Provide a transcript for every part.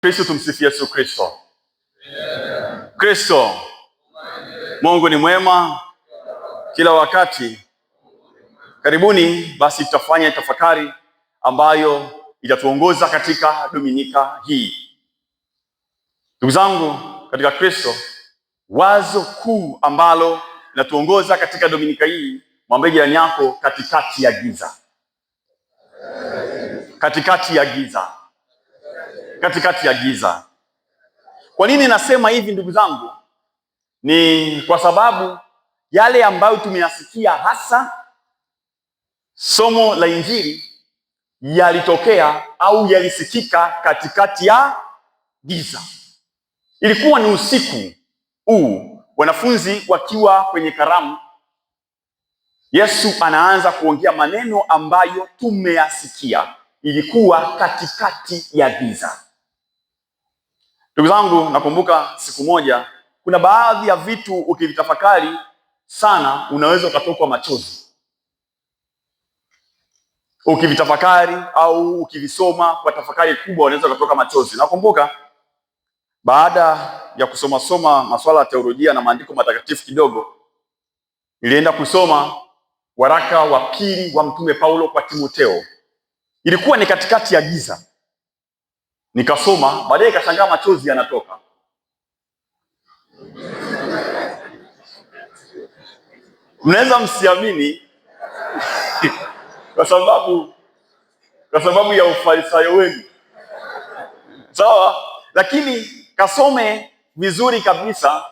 Kristo, tumsifie Yesu Kristo. Kristo, Mungu ni mwema kila wakati. Karibuni basi tutafanya tafakari ambayo itatuongoza katika Dominika hii. Ndugu zangu katika Kristo, wazo kuu ambalo linatuongoza katika Dominika hii, mwambie jirani yako, katikati ya giza. Katikati ya giza. Katikati ya giza. Kwa nini nasema hivi ndugu zangu? Ni kwa sababu yale ambayo tumeyasikia, hasa somo la Injili, yalitokea au yalisikika katikati ya giza. Ilikuwa ni usiku huu, wanafunzi wakiwa kwenye karamu. Yesu anaanza kuongea maneno ambayo tumeyasikia. Ilikuwa katikati ya giza. Ndugu zangu, nakumbuka siku moja, kuna baadhi ya vitu ukivitafakari sana unaweza ukatokwa machozi. Ukivitafakari au ukivisoma kwa tafakari kubwa unaweza ukatoka machozi. Nakumbuka baada ya kusoma masuala ya teolojia na maandiko matakatifu kidogo, nilienda kusoma waraka wa pili wa Mtume Paulo kwa Timotheo. Ilikuwa ni katikati ya giza. Nikasoma, baadaye nikashangaa machozi yanatoka. Mnaweza msiamini kwa sababu ya ufarisayo wenu. Sawa? Lakini kasome vizuri kabisa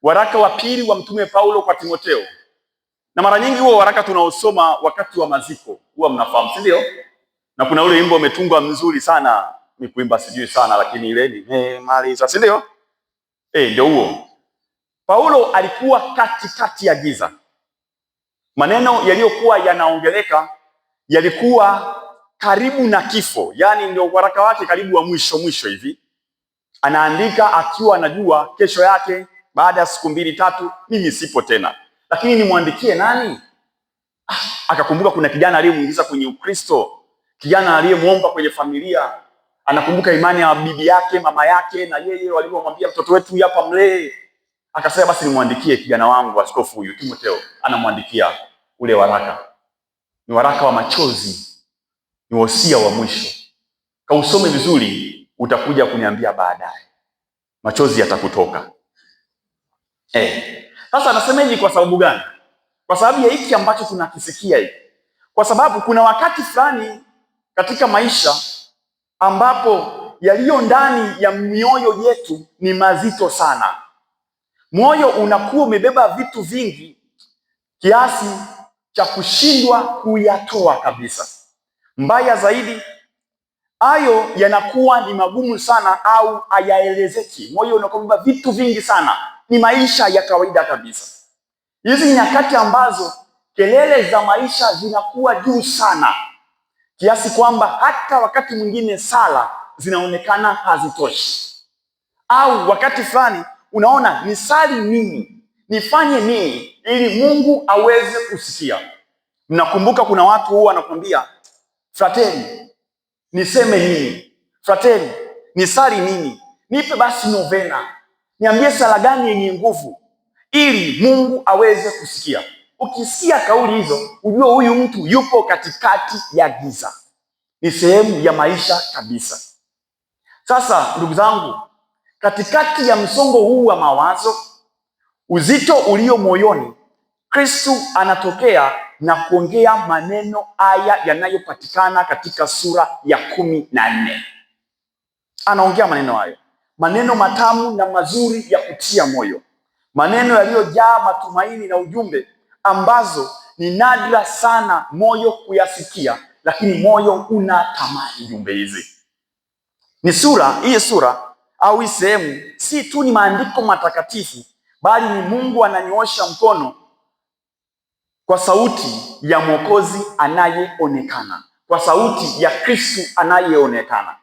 waraka wa pili wa Mtume Paulo kwa Timotheo. Na mara nyingi huo waraka tunaosoma wakati wa maziko, huwa mnafahamu, si ndio? Na kuna ule wimbo umetungwa mzuri sana, ni kuimba sijui sana, lakini ile ni maliza, si ndio? Ndio huo. Paulo alikuwa katikati ya giza. Maneno yaliyokuwa yanaongeleka yalikuwa karibu na kifo, yaani ndio waraka wake karibu wa mwisho hivi. Anaandika akiwa anajua kesho yake, baada ya siku 2-3, mimi sipo tena, lakini nimwandikie nani? Akakumbuka kuna kijana aliyemuingiza kwenye Ukristo, kijana aliyemwomba kwenye familia. Anakumbuka imani ya bibi yake, mama yake, na yeye walipomwambia mtoto wetu hapa mlee. Akasema basi nimwandikie kijana wangu askofu huyu Timotheo. Anamwandikia ule waraka. Ni waraka wa machozi, ni wosia wa mwisho. Kausome vizuri, utakuja kuniambia baadaye. Machozi yatakutoka. Sasa anasema hivi kwa sababu gani? Kwa sababu ya hiki ambacho tunakisikia hivi. Kwa sababu kuna wakati fulani katika maisha ambapo yaliyo ndani ya mioyo yetu ni mazito sana. Moyo unakuwa umebeba vitu vingi kiasi cha kushindwa kuyatoa kabisa. Mbaya zaidi, hayo yanakuwa ni magumu sana au hayaelezeki. Moyo unakuwa umebeba vitu vingi sana, ni maisha ya kawaida kabisa. Hizi nyakati ambazo kelele za maisha zinakuwa juu sana kiasi kwamba hata wakati mwingine sala zinaonekana hazitoshi, au wakati fulani unaona nisali nini, nifanye nini ili Mungu aweze kusikia. Mnakumbuka kuna watu huwa wanakuambia, frateri, niseme nini? Frateri, nisali nini? Nipe basi novena, niambie sala gani yenye nguvu ili Mungu aweze kusikia. Ukisikia kauli hizo, ujue huyu mtu yupo katikati ya giza. Ni sehemu ya maisha kabisa. Sasa ndugu zangu, katikati ya msongo huu wa mawazo, uzito ulio moyoni, Kristo anatokea na kuongea maneno haya yanayopatikana katika sura ya 14. Anaongea maneno hayo, maneno matamu na mazuri ya kutia moyo, maneno yaliyojaa matumaini na ujumbe ambazo ni nadra sana moyo kuyasikia, lakini moyo unatamani jumbe hizi. Hii sura au hii sehemu si tu ni maandiko matakatifu, bali ni Mungu ananyoosha mkono kwa sauti ya Mwokozi anayeonekana, kwa sauti ya Kristo anayeonekana,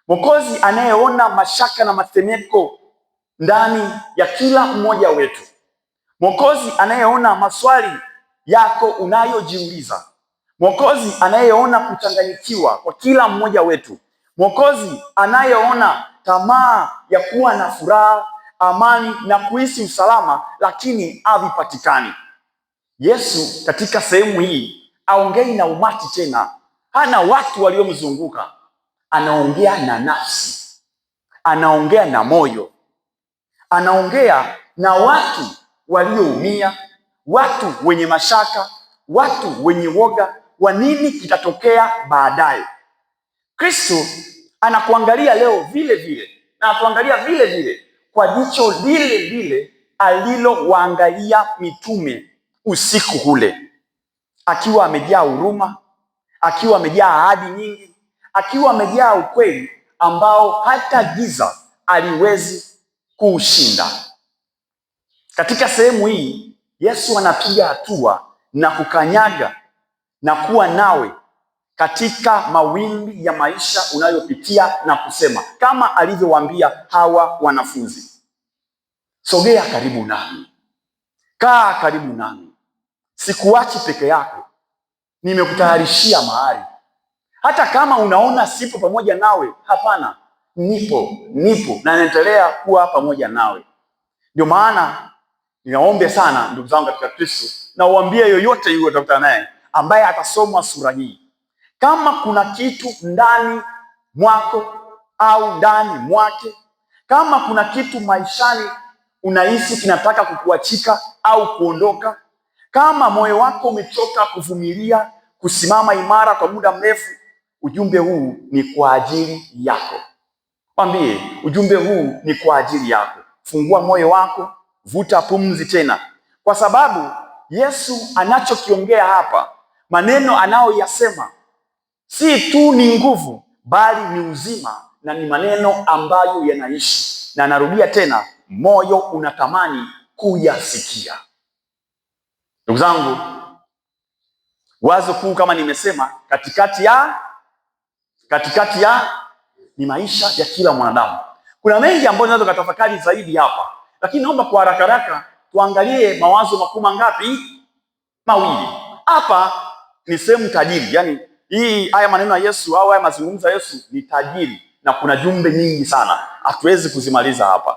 Mwokozi anayeona mashaka na matetemeko ndani ya kila mmoja wetu, Mwokozi anayeona maswali yako unayojiuliza, Mwokozi anayeona kuchanganyikiwa kwa kila mmoja wetu, Mwokozi anayeona tamaa ya kuwa na furaha, amani na kuhisi usalama, lakini havipatikani. Yesu katika sehemu hii aongei na umati tena, hana watu waliomzunguka, anaongea na nafsi, anaongea na moyo, anaongea na watu walioumia, watu wenye mashaka, watu wenye woga wa nini kitatokea baadaye. Kristo anakuangalia leo vile vile, na atuangalia vile vile kwa jicho lile lile alilowaangalia mitume usiku ule, akiwa amejaa huruma, akiwa amejaa ahadi nyingi, akiwa amejaa ukweli ambao hata giza aliwezi kuushinda. Katika sehemu hii Yesu anapiga hatua na kukanyaga na kuwa nawe katika mawimbi ya maisha unayopitia, na kusema kama alivyowaambia hawa wanafunzi, sogea karibu nami, kaa karibu nami, sikuachi peke yako, nimekutayarishia mahali. Hata kama unaona sipo pamoja nawe, hapana, nipo na naendelea kuwa pamoja nawe. Ndio maana ninaombe sana ndugu zangu katika Kristo, na uambie yoyote yule utakutana naye ambaye atasoma sura hii, kama kuna kitu ndani mwako au ndani mwake, kama kuna kitu maishani unahisi kinataka kukuachika au kuondoka, kama moyo wako umechoka kuvumilia, kusimama imara kwa muda mrefu, ujumbe huu ni kwa ajili yako. Mwambie ujumbe huu ni kwa ajili yako. Fungua moyo wako, vuta pumzi tena, kwa sababu Yesu anachokiongea hapa, maneno anayoyasema si tu ni nguvu, bali ni uzima, na ni maneno ambayo yanaishi. Na narudia tena, moyo unatamani kuyasikia. Ndugu zangu, wazo kuu kama nimesema, katikati ya ni maisha ya kila mwanadamu. Kuna mengi ambayo tunaweza kutafakari zaidi hapa, lakini naomba kwa haraka tuangalie mawazo makuu mangapi? Mawili. Hapa ni sehemu tajiri, yani haya maneno ya Yesu au haya mazungumzo ya Yesu ni tajiri, na kuna jumbe nyingi sana, hatuwezi kuzimaliza hapa.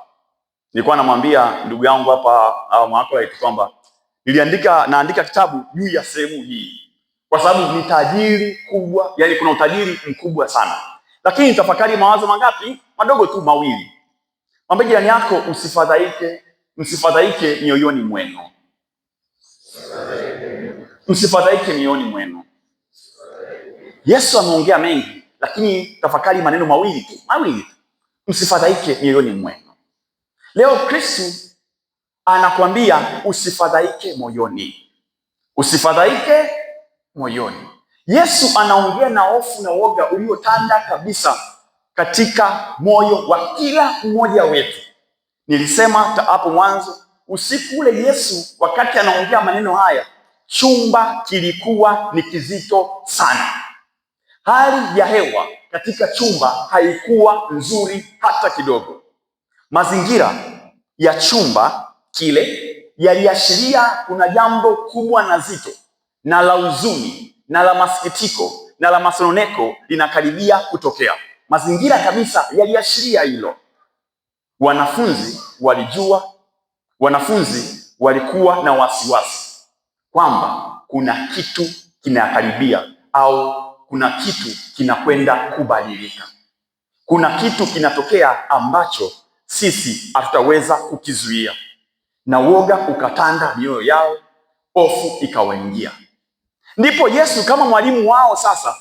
Nilikuwa namwambia ndugu yangu hapa au mwako wetu kwamba naandika kitabu juu ya sehemu hii, kwa sababu ni tajiri kubwa, yani kuna utajiri mkubwa sana. Lakini nitafakari mawazo mangapi? Madogo tu, mawili. Mwambie jirani yako, msifadhaike mioyoni mwenu. Msifadhaike mioyoni mwenu. Yesu ameongea mengi, lakini tafakari maneno mawili tu. Msifadhaike mioyoni mwenu. Leo Kristo anakuambia usifadhaike moyoni. Usifadhaike moyoni. Yesu anaongea na hofu na woga uliotanda kabisa katika moyo wa kila mmoja wetu. Nilisema hapo mwanzo, usiku ule Yesu wakati anaongea maneno haya, chumba kilikuwa ni kizito sana. Hali ya hewa katika chumba haikuwa nzuri hata kidogo. Mazingira ya chumba kile yaliashiria kuna jambo kubwa na zito na la huzuni na la masikitiko na la masononeko linakaribia kutokea. Mazingira kabisa yaliashiria hilo. Wanafunzi walijua, wanafunzi walikuwa na wasiwasi kwamba kuna kitu kinakaribia au kuna kitu kinakwenda kubadilika. Kuna kitu kinatokea ambacho sisi hatutaweza kukizuia. Na woga ukatanda mioyo yao, hofu ikawaingia. Ndipo Yesu kama mwalimu wao sasa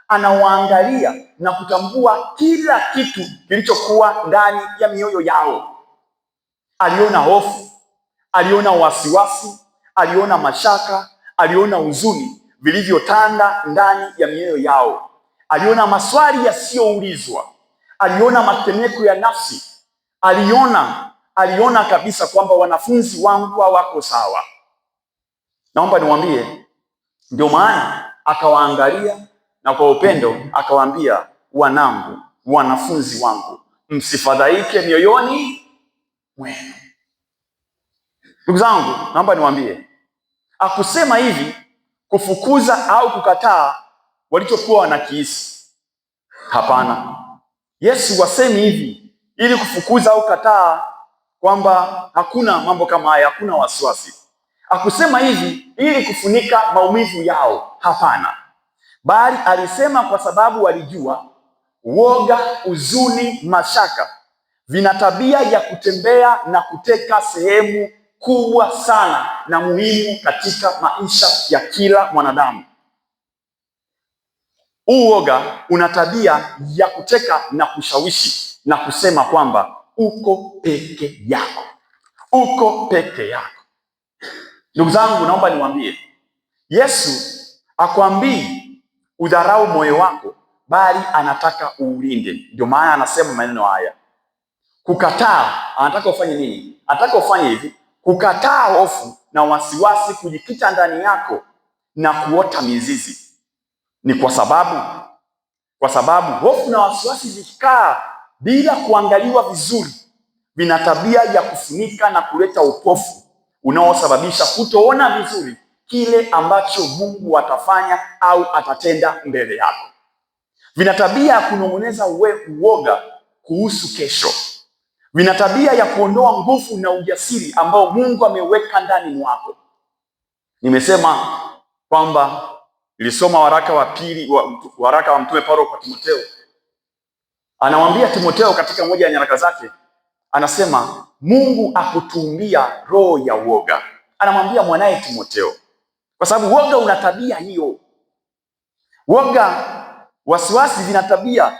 anawaangalia na kutambua kila kitu kilichokuwa ndani ya mioyo yao. Aliona hofu, aliona wasiwasi, aliona mashaka, aliona huzuni vilivyotanda ndani ya mioyo yao. Aliona maswali yasiyoulizwa, aliona matetemeko ya nafsi, aliona kabisa kwamba wanafunzi wangu hawako sawa. Naomba niwaambie, ndio maana akawaangalia na kwa upendo akawaambia, wanangu, wanafunzi wangu, msifadhaike mioyoni mwenu. Ndugu zangu, naomba niwaambie, akusema hivi kufukuza au kukataa walichokuwa wanakihisi. Hapana. Yesu wasemi hivi ili kufukuza au kataa kwamba hakuna mambo kama haya, hakuna wasiwasi. Hakusema hivi ili kufunika maumivu yao, hapana, bali alisema kwa sababu walijua woga, huzuni, mashaka vina tabia ya kutembea na kuteka sehemu kubwa sana na muhimu katika maisha ya kila mwanadamu. Huu woga una tabia ya kuteka na kushawishi na kusema kwamba uko peke yako, uko peke yako. Ndugu zangu, naomba niwaambie, Yesu akwambii udharau moyo wako, bali anataka uulinde. Ndio maana anasema maneno haya. Kukataa, anataka ufanye nini? Anataka ufanye hivi: kukataa hofu na wasiwasi kujikita ndani yako na kuota mizizi. Ni kwa sababu hofu na wasiwasi vikikaa bila kuangaliwa vizuri, vina tabia ya kufunika na kuleta upofu unaosababisha kutoona vizuri kile ambacho Mungu atafanya au atatenda mbele yako. Vina tabia ya kunong'oneza uoga kuhusu kesho. Vina tabia ya kuondoa nguvu na ujasiri ambao Mungu ameweka ndani mwako. Nimesema kwamba nilisoma waraka wa Mtume Paulo kwa Timotheo. Anamwambia Timotheo katika moja ya nyaraka zake, anasema Mungu akutumbia roho ya uoga. Anamwambia mwanaye Timotheo, kwa sababu woga una tabia hiyo. Woga, wasiwasi vina tabia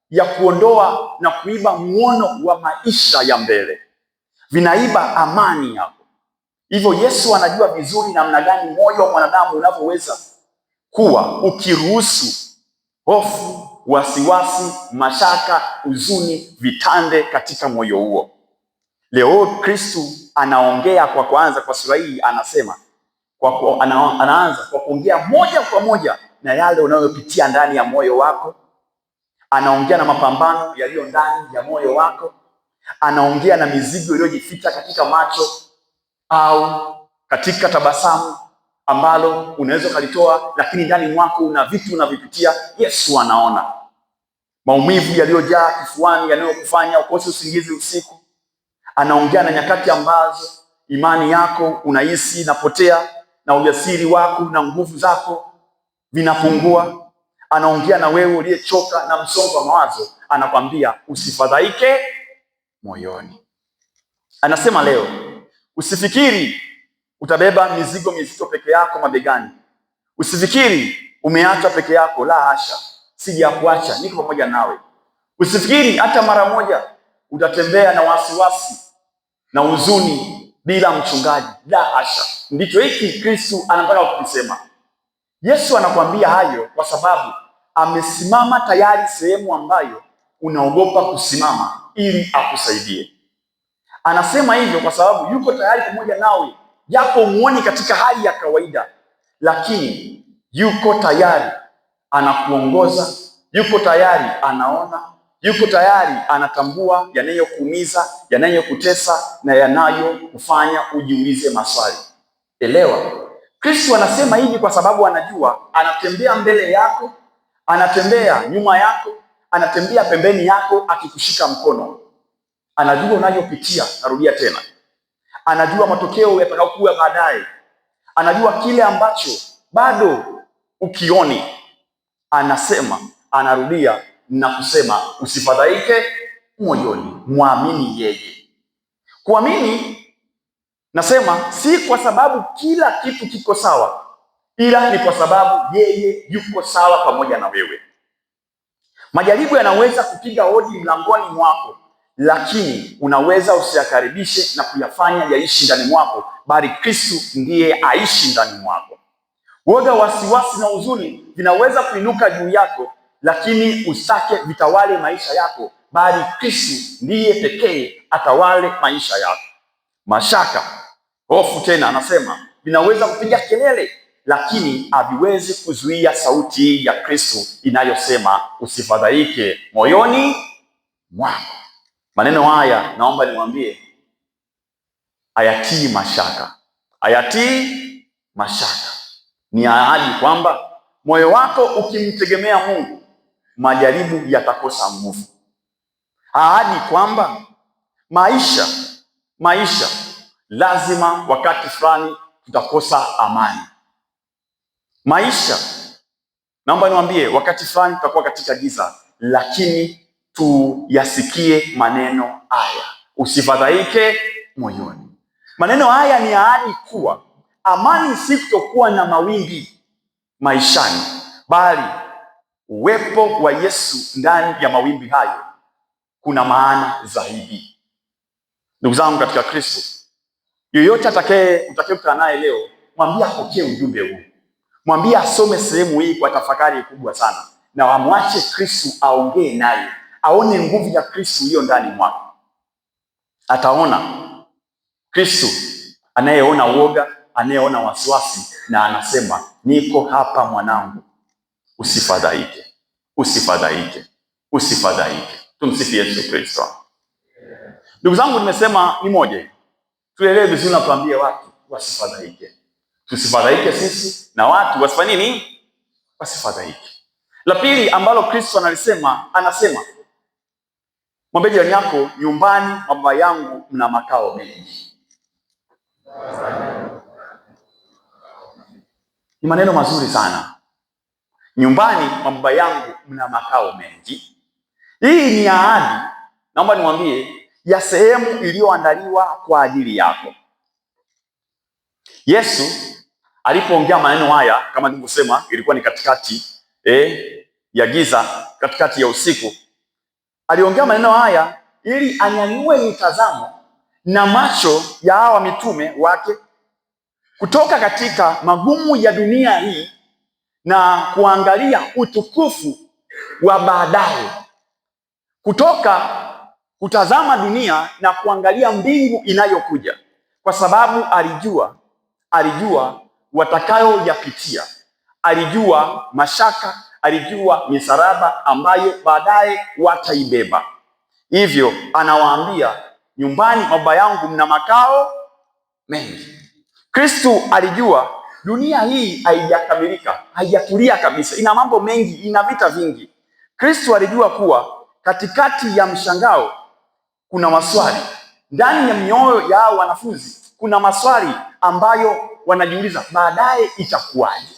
ya kuondoa na kuiba muono wa maisha ya mbele, vinaiba amani yako. Hivyo Yesu anajua vizuri namna gani moyo wa mwanadamu unavyoweza kuwa ukiruhusu hofu, wasiwasi, mashaka, huzuni vitande katika moyo huo. Leo Kristo anaongea kwa kwanza kwa sura hii, anasema anaanza kwa kuongea moja kwa moja na yale unayopitia ndani ya moyo wako. Anaongea na mapambano yaliyo ndani ya moyo wako. Anaongea na mizigo iliyojificha katika macho au katika tabasamu ambalo unaweza kalitoa, lakini ndani mwako una vitu unavipitia. Yesu anaona maumivu yaliyojaa kifuani yanayokufanya ukose usingizi usiku. Anaongea na nyakati ambazo imani yako unahisi inapotea na ujasiri wako na nguvu zako vinapungua. Anaongea na wewe uliyechoka na msongo wa mawazo, anakwambia usifadhaike moyoni. Anasema leo, usifikiri utabeba mizigo mizito peke yako mabegani. Usifikiri umeachwa peke yako, la hasha, sijakuacha, niko pamoja nawe. Usifikiri hata mara moja utatembea na wasiwasi na huzuni bila mchungaji, la hasha. Ndicho hiki Kristo anataka kukisema. Yesu anakuambia hayo kwa sababu amesimama tayari sehemu ambayo unaogopa kusimama ili akusaidie. Anasema hivyo kwa sababu yuko tayari pamoja nawe, japo umuoni katika hali ya kawaida, lakini yuko tayari anakuongoza, yuko tayari anaona, yuko tayari anatambua yanayokuumiza, yanayokutesa na yanayokufanya ujiulize maswali. Elewa, Kristo anasema hivi kwa sababu anajua anatembea mbele yako, anatembea nyuma yako, anatembea pembeni yako akikushika mkono. Anajua unayopitia, narudia tena. Anajua matokeo yatakayokuwa baadaye. Anajua kile ambacho bado ukioni. Anasema, anarudia na kusema usifadhaike moyoni, muamini yeye. Kuamini, nasema si kwa sababu kila kitu kiko sawa, ila ni kwa sababu yeye yuko sawa pamoja na wewe. Majaribu yanaweza kupiga hodi mlangoni mwako, lakini unaweza usiyakaribishe na kuyafanya yaishi ndani mwako, bali Kristo ndiye aishi ndani mwako. Woga, wasiwasi na huzuni vinaweza kuinuka juu yako, lakini usitake vitawale maisha yako, bali Kristo ndiye pekee atawale maisha yako. Mashaka, hofu tena anasema vinaweza kupiga kelele, lakini haviwezi kuzuia sauti ya Kristo inayosema usifadhaike moyoni mwako. Maneno haya naomba niwaambie, hayatii mashaka. Hayatii mashaka. Ni ahadi kwamba moyo wako ukimtegemea Mungu, majaribu yatakosa nguvu. ahadi kwamba maisha lazima wakati fulani tutakosa amani. Maisha, naomba niwaambie, wakati fulani tutakuwa katika giza, lakini tuyasikie maneno haya, usifadhaike moyoni. Maneno haya ni ahadi kuwa amani si kutokuwa na mawimbi maishani, bali uwepo wa Yesu ndani ya mawimbi hayo kuna maana zaidi. Ndugu zangu katika Kristo, yoyote utakayekutana naye leo, mwambie apokee ujumbe huu. Mwambie asome sehemu hii kwa tafakari kubwa sana, na wamwache Kristo aongee naye, aone nguvu ya Kristo iliyo ndani mwake. Ataona Kristo anayeona woga, anayeona wasiwasi, na anasema, niko hapa mwanangu, usifadhaike, usifadhaike, usifadhaike. Tumsifu Yesu Kristo. Ndugu zangu, nimesema ni moja, tuelewe vizuri na tuambie watu wasifadhaike. Tusifadhaike sisi na watu wasifanye nini? Wasifadhaike. La pili ambalo Kristo anasema, mwambie jirani yako, nyumbani mwa Baba yangu mna makao mengi. Ni maneno mazuri sana. Nyumbani mwa Baba yangu mna makao mengi. Hii ni ahadi, naomba niwaambie, ya sehemu iliyoandaliwa kwa ajili yako. Yesu alipoongea maneno haya, kama nilivyosema, ilikuwa ni katikati ya giza, katikati ya usiku. Aliongea maneno haya ili anyanyue mitazamo na macho ya hawa mitume wake kutoka katika magumu ya dunia hii na kuangalia utukufu wa baadaye, kutoka kutazama dunia na kuangalia mbingu inayokuja, kwa sababu alijua watakayoyapitia, alijua mashaka, alijua misaraba ambayo baadaye wataibeba. Hivyo anawaambia, nyumbani mwa Baba yangu mna makao mengi. Kristo alijua dunia hii haijakamilika, haijatulia kabisa, ina mambo mengi, ina vita vingi. Kristo alijua kuwa katikati ya mshangao kuna maswali, ndani ya mioyo ya wanafunzi kuna maswali ambayo wanajiuliza, baadaye itakuwaje?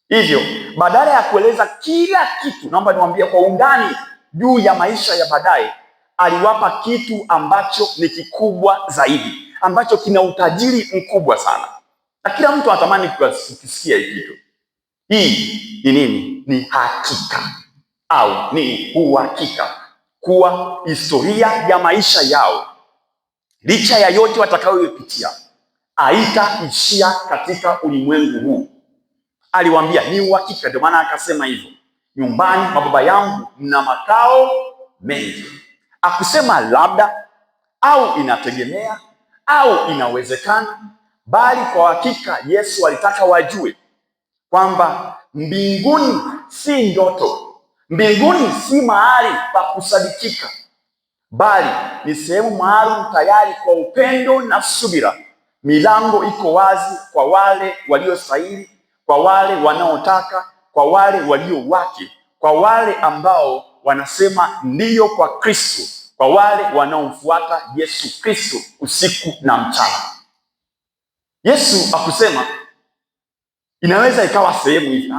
Hivyo badala ya kueleza kila kitu, naomba niwaambie kwa undani juu ya maisha ya baadaye, aliwapa kitu ambacho ni kikubwa zaidi, ambacho kina utajiri mkubwa sana, na kila mtu anatamani kukisikia hiki kitu. Hii ni nini? Ni hakika au ni uhakika kuwa historia ya maisha yao, licha ya yote watakayopitia, haitaishia katika ulimwengu huu. Aliwaambia ni uhakika, ndio maana akasema hivyo, nyumbani mwa Baba yangu mna makao mengi. Akusema labda au inategemea au inawezekana, bali kwa hakika Yesu alitaka wajue kwamba mbinguni si ndoto, mbinguni si mahali pa kusadikika, bali ni sehemu maalum tayari kwa upendo na subira. Milango iko wazi kwa wale waliostahili, kwa wale wanaotaka, kwa wale walio wake, kwa wale ambao wanasema ndiyo kwa Kristo, kwa wale wanaomfuata Yesu Kristo usiku na mchana. Yesu akusema inaweza ikawa sehemu hivi,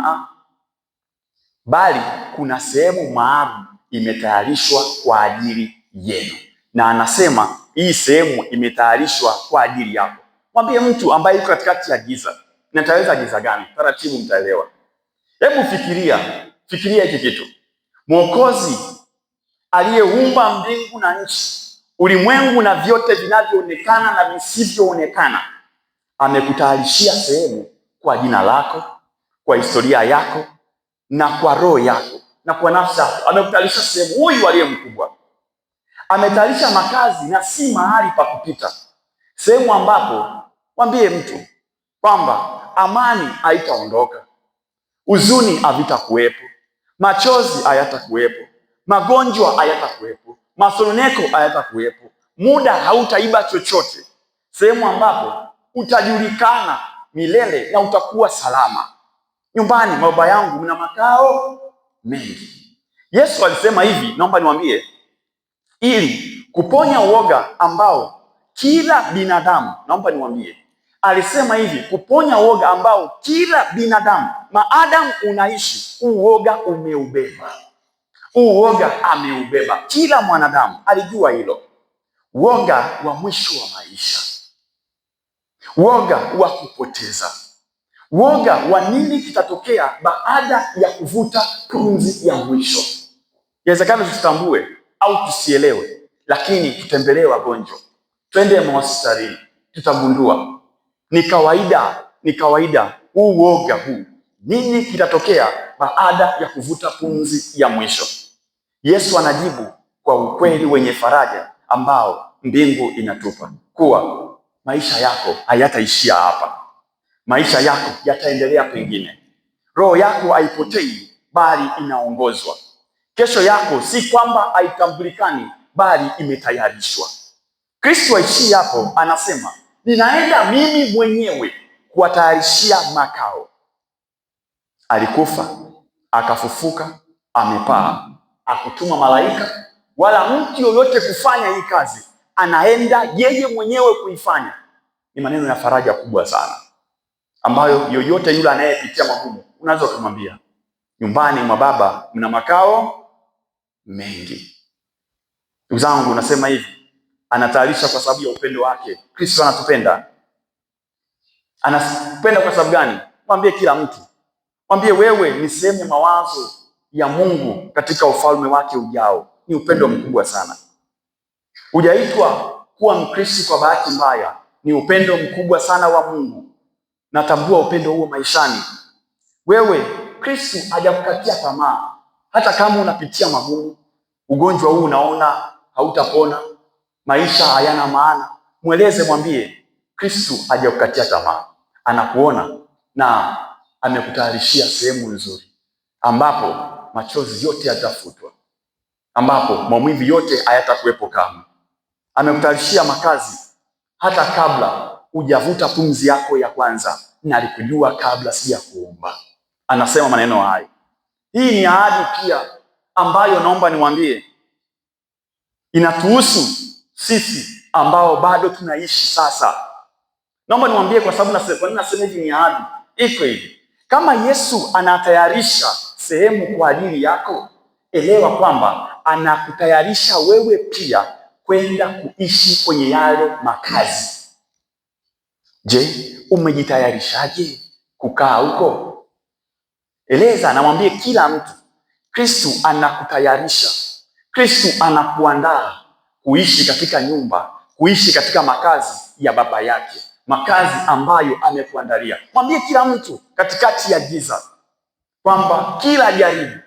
bali kuna sehemu maalum imetayarishwa kwa ajili yenu, na anasema hii sehemu imetayarishwa kwa ajili yako. Mwambie mtu ambaye yuko katikati ya giza, nataweza giza gani? Taratibu mtaelewa. Hebu fikiria hiki kitu. Mwokozi aliyeumba mbingu na nchi, ulimwengu na vyote vinavyoonekana na visivyoonekana, amekutayarishia sehemu kwa jina lako, kwa historia yako, na kwa roho yako, na kwa nafsi yako. Amekutayarisha sehemu. Huyu aliye mkubwa ametayarisha makazi na si mahali pa kupita, sehemu ambapo mwambie mtu kwamba amani haitaondoka, huzuni havitakuwepo, machozi hayatakuwepo, magonjwa hayatakuwepo, masononeko hayatakuwepo, muda hautaiba chochote, sehemu ambapo utajulikana milele na utakuwa salama. Nyumbani mwa Baba yangu mna makao mengi. Yesu alisema hivi, naomba niwaambie, ili kuponya uoga ambao kila binadamu, naomba niwaambie, alisema hivi, kuponya uoga ambao kila binadamu maadamu unaishi, uoga umeubeba. Uoga ameubeba, kila mwanadamu alijua hilo. Uoga wa mwisho wa maisha, uoga wa kupoteza, uoga wa nini kitatokea baada ya kuvuta pumzi ya mwisho. Inawezekana tusitambue au tusielewe, lakini tutembelee wagonjwa, twende hospitalini, tutagundua ni kawaida huu uoga huu. Nini kitatokea baada ya kuvuta pumzi ya mwisho? Yesu anajibu kwa ukweli wenye faraja ambao mbingu inatupa, kuwa maisha yako hayataishia hapa. Maisha yako yataendelea pengine. Roho yako haipotei, bali inaongozwa. Kesho yako si kwamba haitambulikani, bali imetayarishwa. Kristo aishii hapo, anasema ninaenda mimi mwenyewe kuwatayarishia makao. Alikufa, akafufuka, amepaa, akutuma malaika wala mtu yoyote kufanya hii kazi, anaenda yeye mwenyewe kuifanya. Ni maneno ya faraja kubwa sana ambayo yoyote yule anayepitia magumu unaweza kumwambia, nyumbani mwa Baba mna makao mengi. Ndugu zangu, nasema hivi, anatayarisha kwa sababu ya upendo wake. Kristo anatupenda. Anatupenda kwa sababu gani? Mwambie kila mtu, mwambie wewe ni sehemu ya mawazo ya Mungu katika ufalme wake ujao. Ni upendo mkubwa sana. Hujaitwa kuwa Mkristo kwa bahati mbaya, ni upendo mkubwa sana wa Mungu. Natambua upendo huo maishani. Wewe, Kristo hajakukatia tamaa. Hata kama unapitia magumu, ugonjwa huu unaona hautapona, maisha hayana maana, mweleze, mwambie Kristo hajakukatia tamaa. Anakuona na amekutayarishia sehemu nzuri ambapo machozi yote yatafutwa, ambapo maumivu yote hayatakuwepo kamwe. Amekutayarishia makazi hata kabla hujavuta pumzi yako ya kwanza, na alikujua kabla sijakuumba. Anasema maneno haya. Hii ni ahadi pia ambayo naomba niwaambie inatuhusu sisi ambao bado tunaishi sasa. Naomba niwaambie kwa sababu nasema hivi, ni ahadi. Iko hivi, kama Yesu anatayarisha sehemu kwa ajili yako, elewa kwamba anakutayarisha wewe pia kwenda kuishi kwenye yale makazi. Je, umejitayarishaje kukaa huko? Eleza, namwambie kila mtu, Kristo anakutayarisha. Kristo anakuandaa kuishi katika nyumba, kuishi katika makazi ya Baba yake, makazi ambayo amekuandalia. Mwambie kila mtu katikati ya giza kwamba kila jaribu,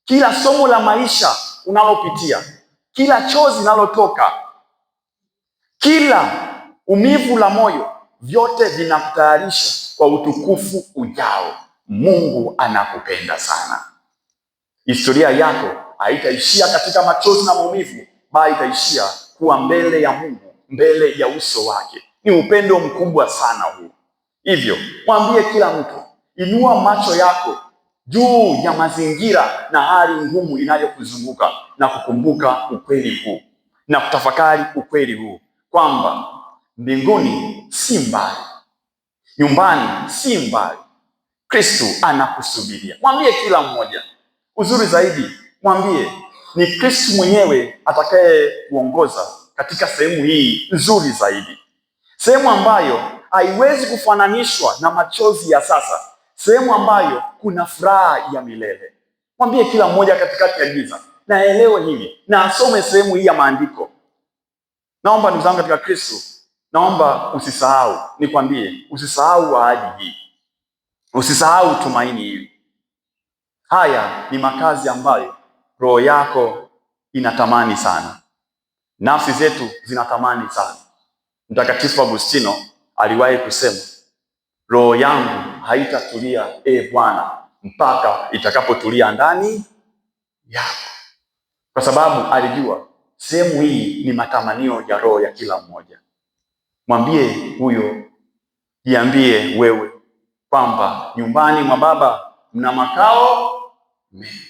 kila somo la maisha unalopitia, kila chozi linalotoka, kila umivu la moyo, vyote vinakutayarisha kwa utukufu ujao. Mungu anakupenda sana. Historia yako haitaishia katika machozi na maumivu, bali itaishia kuwa mbele ya Mungu, mbele ya uso wake. Ni upendo mkubwa sana huu. Hivyo mwambie kila mtu, inua macho yako juu ya mazingira na hali ngumu inayokuzunguka na kukumbuka ukweli huu na kutafakari ukweli huu kwamba mbinguni si mbali, nyumbani si mbali. Kristo anakusubiria. Mwambie kila mmoja. Uzuri zaidi, mwambie ni Kristo mwenyewe atakaye kuongoza katika sehemu hii nzuri zaidi, sehemu ambayo haiwezi kufananishwa na machozi ya sasa, sehemu ambayo kuna furaha ya milele. Mwambie kila mmoja katikati ya giza, na elewe hili na asome sehemu hii ya maandiko. Naomba ndugu zangu katika Kristo, naomba usisahau, nikwambie, usisahau ahadi hii, usisahau tumaini hili. Haya ni makazi ambayo roho yako inatamani sana, nafsi zetu zinatamani sana. Mtakatifu Agustino aliwahi kusema, roho yangu haitatulia Bwana mpaka itakapotulia ndani yako, kwa sababu alijua sehemu hii ni matamanio ya roho ya kila mmoja. Mwambie huyo, jiambie wewe kwamba nyumbani mwa Baba mna makao mengi.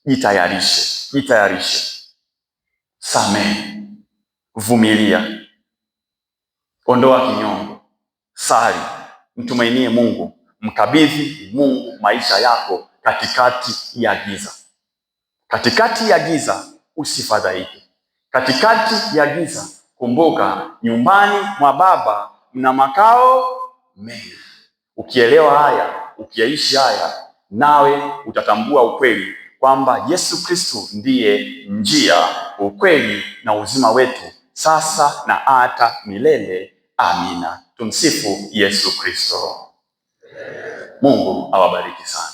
Jitayarishe, jitayarishe. samehe, vumilia, ondoa kinyongo, sali, mtumainie Mungu, mkabidhi Mungu maisha yako katikati ya giza. Katikati ya giza usifadhaike. Katikati ya giza kumbuka, nyumbani mwa Baba mna makao mengi. Ukielewa haya, ukiyaishi haya, nawe utatambua ukweli kwamba Yesu Kristo ndiye njia, ukweli na uzima wetu, sasa na hata milele. Amina. Tumsifu Yesu Kristo. Mungu awabariki sana.